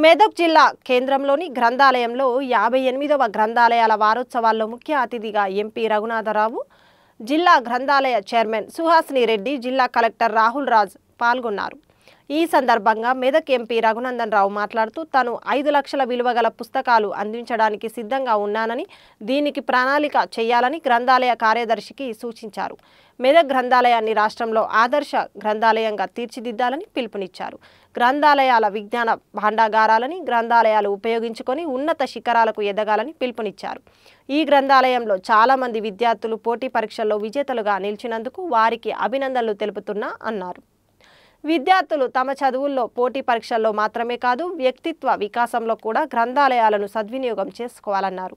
మెదక్ జిల్లా కేంద్రంలోని గ్రంథాలయంలో 58వ గ్రంథాలయాల వారోత్సవాల్లో ముఖ్య అతిథిగా ఎంపీ రఘునాథరావు, జిల్లా గ్రంథాలయ చైర్మన్ సుహాసిని రెడ్డి, జిల్లా కలెక్టర్ రాహుల్ రాజ్ పాల్గొన్నారు. ఈ సందర్భంగా మెదక్ ఎంపీ రఘునందన్ రావు మాట్లాడుతూ తాను 5 లక్షల విలువ గల పుస్తకాలు అందించడానికి సిద్ధంగా ఉన్నానని, దీనికి ప్రణాళిక చేయాలని గ్రంథాలయ కార్యదర్శికి సూచించారు. మెదక్ గ్రంథాలయాన్ని రాష్ట్రంలో ఆదర్శ గ్రంథాలయంగా తీర్చిదిద్దాలని పిలుపునిచ్చారు. గ్రంథాలయాల విజ్ఞాన భాండాగారాలని గ్రంథాలయాలు ఉపయోగించుకొని ఉన్నత శిఖరాలకు ఎదగాలని పిలుపునిచ్చారు. ఈ గ్రంథాలయంలో చాలామంది విద్యార్థులు పోటీ పరీక్షల్లో విజేతలుగా నిలిచినందుకు వారికి అభినందనలు తెలుపుతున్నా అన్నారు. విద్యార్థులు తమ చదువుల్లో పోటీ పరీక్షల్లో మాత్రమే కాదు, వ్యక్తిత్వ వికాసంలో కూడా గ్రంథాలయాలను సద్వినియోగం చేసుకోవాలన్నారు.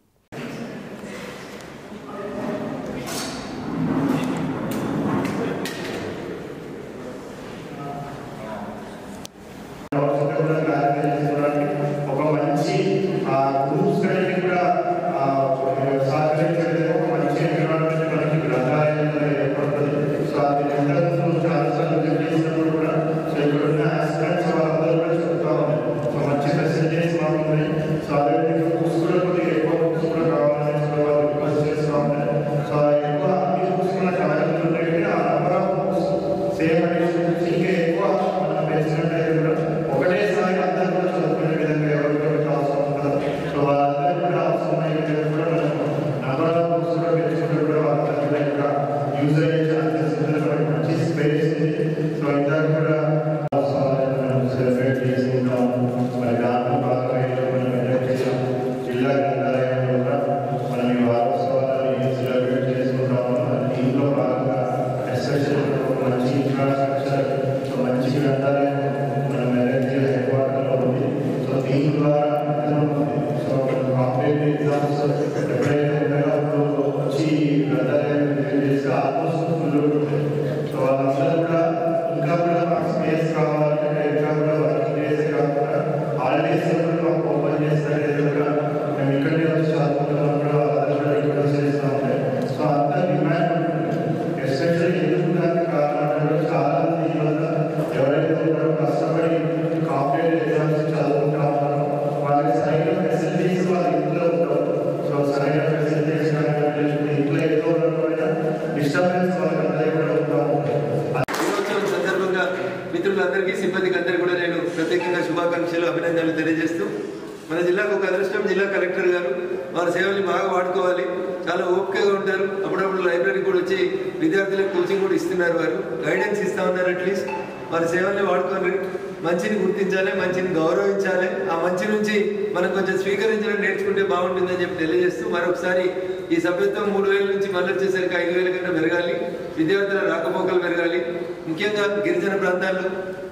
మిత్రులందరికీ సిబ్బందికి అందరికీ కూడా నేను ప్రత్యేకంగా శుభాకాంక్షలు అభినందనలు తెలియజేస్తూ, మన జిల్లాకు ఒక అదృష్టం జిల్లా కలెక్టర్ గారు వారి సేవల్ని బాగా వాడుకోవాలి. చాలా ఓపికగా ఉంటారు. అప్పుడప్పుడు లైబ్రరీ కూడా వచ్చి విద్యార్థులకు కోచింగ్ కూడా ఇస్తున్నారు. వారు గైడెన్స్ ఇస్తూ ఉన్నారు. అట్లీస్ట్ వారి సేవల్ని వాడుకొని మంచిని గుర్తించాలి, మంచిని గౌరవించాలి. ఆ మంచి నుంచి మనం కొంచెం స్వీకరించడం నేర్చుకుంటే బాగుంటుందని చెప్పి తెలియజేస్తూ, మరొకసారి ఈ సభ్యత్వం 3,000 నుంచి మళ్ళీ వచ్చేసరికి 5,000 కన్నా పెరగాలి. విద్యార్థుల రాకపోకలు పెరగాలి. ముఖ్యంగా గిరిజన ప్రాంతాల్లో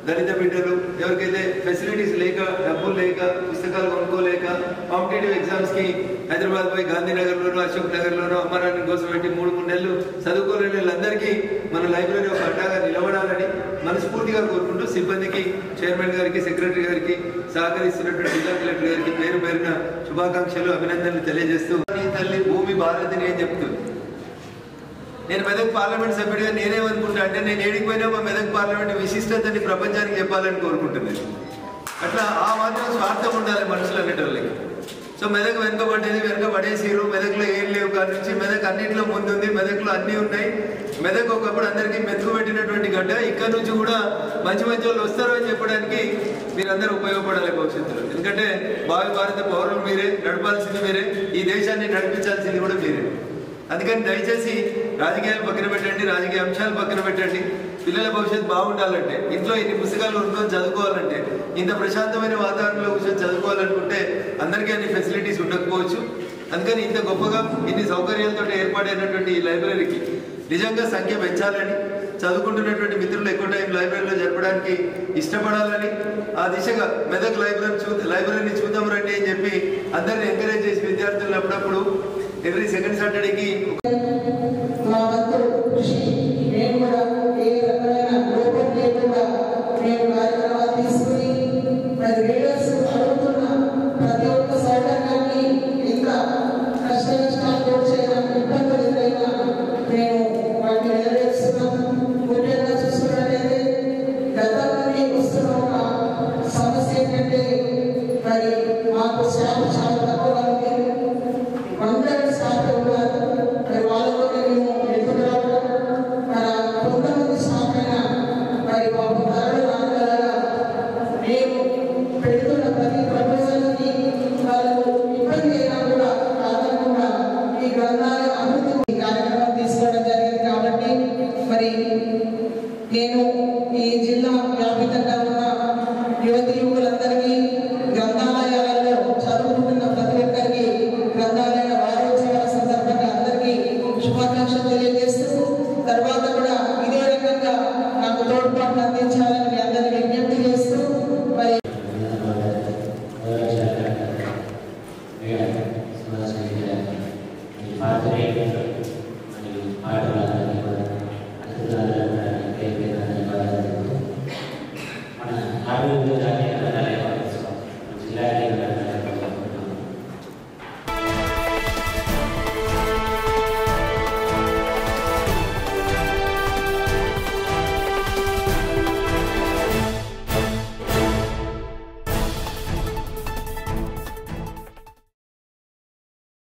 దళిత బిడ్డలు ఎవరికైతే ఫెసిలిటీస్ లేక, డబ్బులు లేక, పుస్తకాలు కొనుక్కోలేక కాంపిటేటివ్ ఎగ్జామ్స్కి హైదరాబాద్ పోయి గాంధీనగర్లోనో అశోక్ నగర్లోనో అమ్మారాన్ని కోసం పెట్టి 3 నెలలు చదువుకోలేని వాళ్ళందరికీ మన లైబ్రరీ ఒక అడ్డాగా నిలబడాలని మనస్ఫూర్తిగా కోరుకుంటూ, సిబ్బందికి, చైర్మన్ గారికి, సెక్రటరీ గారికి, సహకరిస్తున్నటువంటి జిల్లా కలెక్టర్ గారికి పేరు పేరున శుభాకాంక్షలు, అభినందనలు తెలియజేస్తూ, ఈ తల్లి భూమి భారతిని ఏం చెప్తుంది. నేను మెదక్ పార్లమెంట్ సభ్యుడిగా నేనేమనుకుంటా అంటే, నేను ఏడిపోయినా మా మెదక్ పార్లమెంట్ విశిష్టతని ప్రపంచానికి చెప్పాలని కోరుకుంటున్నాను. అట్లా ఆ మాత్రం స్వార్థం ఉండాలి మనుషులు అనేటోళ్ళకి. సో మెదక్ వెనుకబడేసిరు, మెదక్లో ఏం లేవు కాడి నుంచి మెదక్ అన్నింటిలో ముందుంది, మెదక్లో అన్నీ ఉన్నాయి. మెదక్ ఒకప్పుడు అందరికీ మెతుకు పెట్టినటువంటి గడ్డ. ఇక్కడ నుంచి కూడా మంచి మంచి వాళ్ళు వస్తారు అని చెప్పడానికి మీరందరూ ఉపయోగపడాలి భవిష్యత్తులో. ఎందుకంటే భావి భారత పౌరులు మీరే, నడపాల్సింది మీరే, ఈ దేశాన్ని నడిపించాల్సింది కూడా మీరే. అందుకని దయచేసి రాజకీయాలు పక్కన పెట్టండి, రాజకీయ అంశాలు పక్కన పెట్టండి. పిల్లల భవిష్యత్తు బాగుండాలంటే, ఇంట్లో ఇన్ని పుస్తకాలు కొనుక్కొని చదువుకోవాలంటే, ఇంత ప్రశాంతమైన వాతావరణంలో కూర్చొని చదువుకోవాలనుకుంటే అందరికీ అన్ని ఫెసిలిటీస్ ఉండకపోవచ్చు. అందుకని ఇంత గొప్పగా ఇన్ని సౌకర్యాలతో ఏర్పాటైనటువంటి ఈ లైబ్రరీకి నిజంగా సంఖ్య పెంచాలని, చదువుకుంటున్నటువంటి మిత్రులు ఎక్కువ టైం లైబ్రరీలో జరపడానికి ఇష్టపడాలని, ఆ దిశగా మెదక్ లైబ్రరీని చూద్దాం రండి అని చెప్పి అందరిని ఎంకరేజ్ చేసి విద్యార్థులను అప్పుడప్పుడు ఎవ్రీ సెకండ్ సాటర్డేకి సమస్య ఏంటంటే మరి మాకు స్టాఫ్ చాలా తక్కువగా ఉంది, 100 స్టాఫ్ ఉన్నారు. మరి వాళ్ళతో మేము ఎదురు రావడం మన కొంతమంది స్టాఫ్ అయినా మరి బాబు ధరలు రాగలగా మేము పెడుతున్న ప్రతి ప్రపోజల్ని వాళ్ళు ఇబ్బంది అయినా కూడా కాకుండా ఈ గ్రంథాలయ అభివృద్ధి కార్యక్రమం తీసుకోవడం జరిగింది. కాబట్టి మరి నేను ఈ జిల్లా వ్యాపితంగా ఉన్న యువతి యువకులందరికీ గ్రంథాలయాలలో చదువుకుంటున్న ప్రతి ఒక్కరికి గ్రంథాలయ వారోత్సవాల సందర్భంగా అందరికీ శుభాకాంక్షలు తెలియజేస్తూ తర్వాత కూడా ఇదే రకంగా నాకు తోడ్పాటును అందించాలని మీ అందరినీ విజ్ఞప్తి చేస్తూ మరి మన